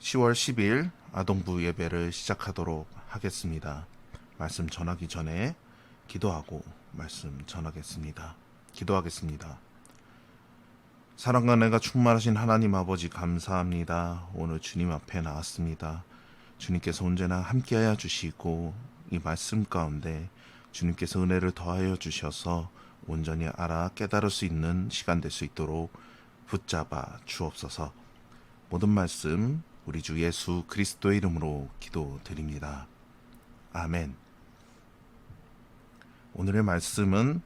10월 10일 아동부 예배를 시작하도록 하겠습니다. 말씀 전하기 전에 기도하고 말씀 전하겠습니다. 기도하겠습니다. 사랑과 은혜가 충만하신 하나님 아버지 감사합니다. 오늘 주님 앞에 나왔습니다. 주님께서 언제나 함께하여 주시고 이 말씀 가운데 주님께서 은혜를 더하여 주셔서 온전히 알아 깨달을 수 있는 시간 될 수 있도록 붙잡아 주옵소서. 모든 말씀 우리 주 예수 그리스도의 이름으로 기도드립니다. 아멘. 오늘의 말씀은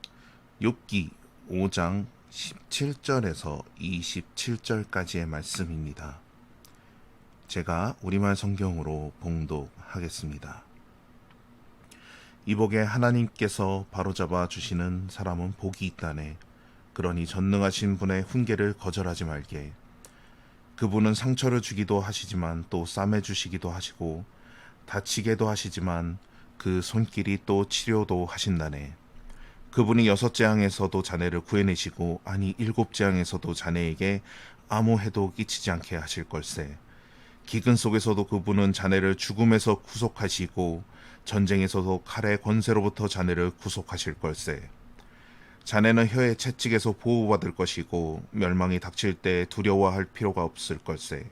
욥기 5장 17절에서 27절까지의 말씀입니다. 제가 우리말 성경으로 봉독하겠습니다. 이복에 하나님께서 바로잡아 주시는 사람은 복이 있다네. 그러니 전능하신 분의 훈계를 거절하지 말게. 그분은 상처를 주기도 하시지만 또 싸매 주시기도 하시고 다치게도 하시지만 그 손길이 또 치료도 하신다네. 그분이 6재앙에서도 자네를 구해내시고 아니 7재앙에서도 자네에게 아무 해도 끼치지 않게 하실 걸세. 기근 속에서도 그분은 자네를 죽음에서 구속하시고 전쟁에서도 칼의 권세로부터 자네를 구속하실 걸세. 자네는 혀의 채찍에서 보호받을 것이고 멸망이 닥칠 때 두려워할 필요가 없을 걸세.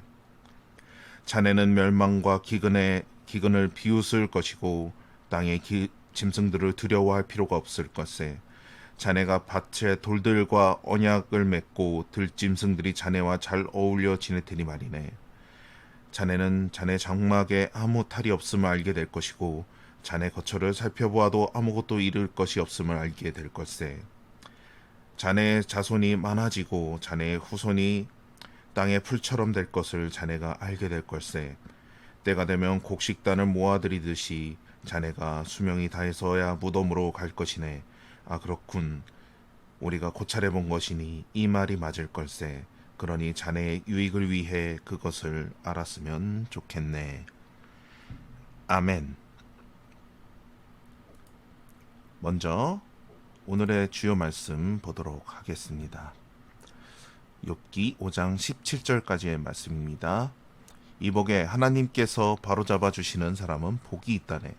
자네는 멸망과 기근을 비웃을 것이고 땅의 짐승들을 두려워할 필요가 없을 것세. 자네가 밭에 돌들과 언약을 맺고 들짐승들이 자네와 잘 어울려 지낼 테니 말이네. 자네는 자네 장막에 아무 탈이 없음을 알게 될 것이고 자네 거처를 살펴보아도 아무것도 잃을 것이 없음을 알게 될 걸세. 자네의 자손이 많아지고 자네의 후손이 땅의 풀처럼 될 것을 자네가 알게 될 걸세. 때가 되면 곡식단을 모아들이듯이 자네가 수명이 다해서야 무덤으로 갈 것이네. 아 그렇군. 우리가 고찰해 본 것이니 이 말이 맞을 걸세. 그러니 자네의 유익을 위해 그것을 알았으면 좋겠네. 아멘. 먼저 오늘의 주요 말씀 보도록 하겠습니다. 욥기 5장 17절까지의 말씀입니다. 이복에 하나님께서 바로잡아 주시는 사람은 복이 있다네.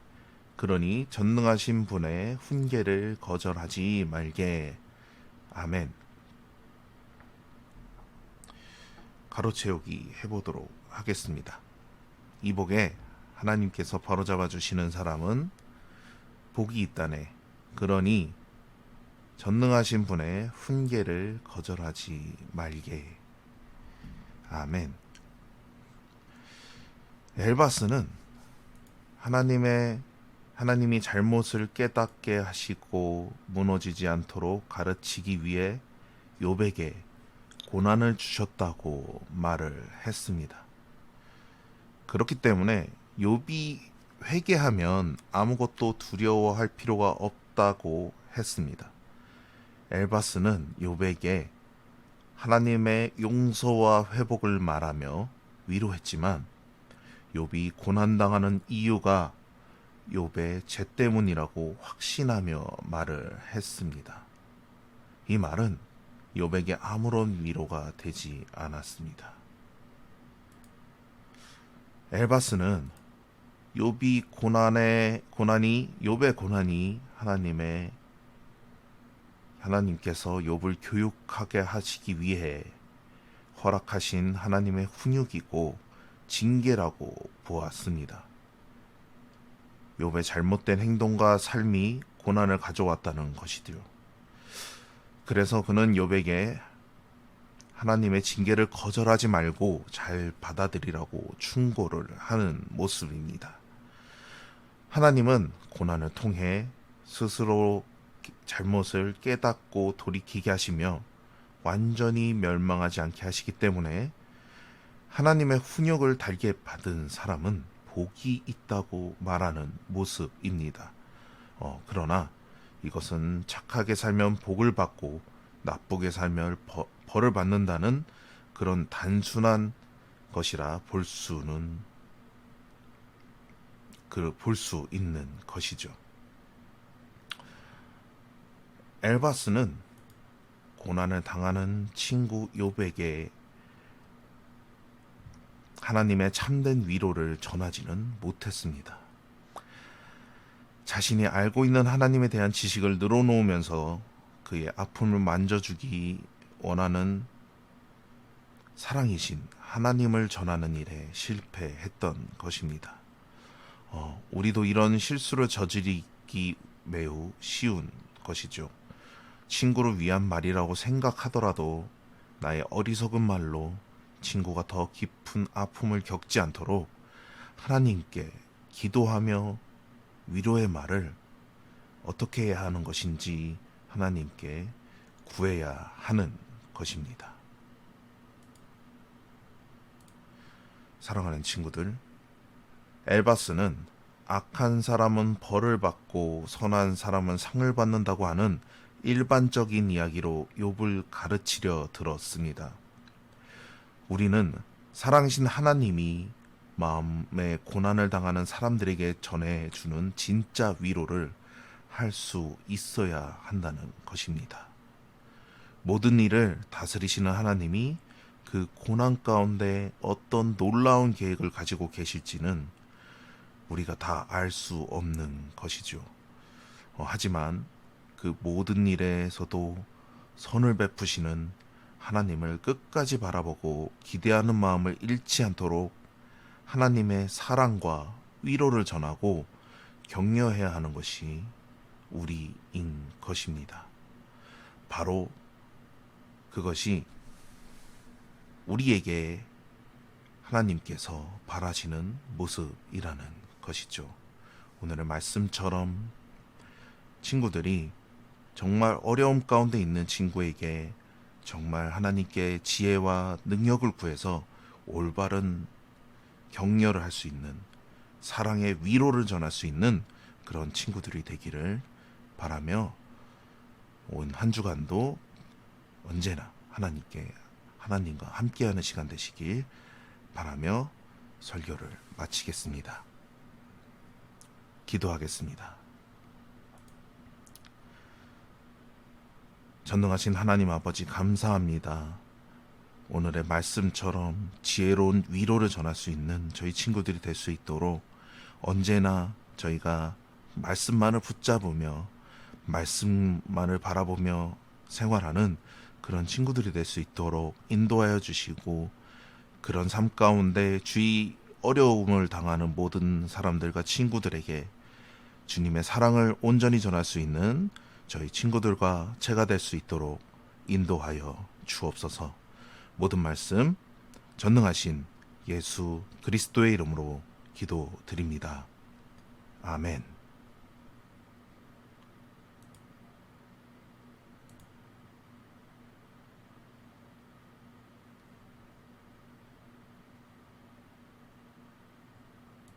그러니 전능하신 분의 훈계를 거절하지 말게. 아멘. 가로 채우기 해보도록 하겠습니다. 이복에 하나님께서 바로잡아 주시는 사람은 복이 있다네. 그러니 전능하신 분의 훈계를 거절하지 말게. 아멘. 엘바스는 하나님이 잘못을 깨닫게 하시고 무너지지 않도록 가르치기 위해 욥에게 고난을 주셨다고 말을 했습니다. 그렇기 때문에 욥이 회개하면 아무것도 두려워할 필요가 없다고 했습니다. 엘바스는 욥에게 하나님의 용서와 회복을 말하며 위로했지만 욥이 고난당하는 이유가 욥의 죄 때문이라고 확신하며 말을 했습니다. 이 말은 욥에게 아무런 위로가 되지 않았습니다. 엘바스는 욥의 고난이 하나님께서 욥을 교육하게 하시기 위해 허락하신 하나님의 훈육이고 징계라고 보았습니다. 욥의 잘못된 행동과 삶이 고난을 가져왔다는 것이지요. 그래서 그는 욥에게 하나님의 징계를 거절하지 말고 잘 받아들이라고 충고를 하는 모습입니다. 하나님은 고난을 통해 스스로 잘못을 깨닫고 돌이키게 하시며 완전히 멸망하지 않게 하시기 때문에 하나님의 훈육을 달게 받은 사람은 복이 있다고 말하는 모습입니다. 그러나 이것은 착하게 살면 복을 받고 나쁘게 살면 벌을 받는다는 그런 단순한 것이라 볼 수 있는 것이죠. 엘바스는 고난을 당하는 친구 욥에게 하나님의 참된 위로를 전하지는 못했습니다. 자신이 알고 있는 하나님에 대한 지식을 늘어놓으면서 그의 아픔을 만져주기 원하는 사랑이신 하나님을 전하는 일에 실패했던 것입니다. 우리도 이런 실수를 저지르기 매우 쉬운 것이죠. 친구를 위한 말이라고 생각하더라도 나의 어리석은 말로 친구가 더 깊은 아픔을 겪지 않도록 하나님께 기도하며 위로의 말을 어떻게 해야 하는 것인지 하나님께 구해야 하는 것입니다. 사랑하는 친구들, 엘바스는 악한 사람은 벌을 받고 선한 사람은 상을 받는다고 하는 일반적인 이야기로 욥을 가르치려 들었습니다. 우리는 사랑이신 하나님이 마음의 고난을 당하는 사람들에게 전해주는 진짜 위로를 할 수 있어야 한다는 것입니다. 모든 일을 다스리시는 하나님이 그 고난 가운데 어떤 놀라운 계획을 가지고 계실지는 우리가 다 알 수 없는 것이죠. 하지만 그 모든 일에서도 선을 베푸시는 하나님을 끝까지 바라보고 기대하는 마음을 잃지 않도록 하나님의 사랑과 위로를 전하고 격려해야 하는 것이 우리인 것입니다. 바로 그것이 우리에게 하나님께서 바라시는 모습이라는 것이죠. 오늘의 말씀처럼 친구들이 정말 어려움 가운데 있는 친구에게 정말 하나님께 지혜와 능력을 구해서 올바른 격려를 할 수 있는, 사랑의 위로를 전할 수 있는 그런 친구들이 되기를 바라며 온 한 주간도 언제나 하나님과 함께하는 시간 되시길 바라며 설교를 마치겠습니다. 기도하겠습니다. 전능하신 하나님 아버지, 감사합니다. 오늘의 말씀처럼 지혜로운 위로를 전할 수 있는 저희 친구들이 될 수 있도록 언제나 저희가 말씀만을 붙잡으며 말씀만을 바라보며 생활하는 그런 친구들이 될 수 있도록 인도하여 주시고, 그런 삶 가운데 주의 어려움을 당하는 모든 사람들과 친구들에게 주님의 사랑을 온전히 전할 수 있는 저희 친구들과 제가 될 수 있도록 인도하여 주옵소서. 모든 말씀 전능하신 예수 그리스도의 이름으로 기도드립니다. 아멘.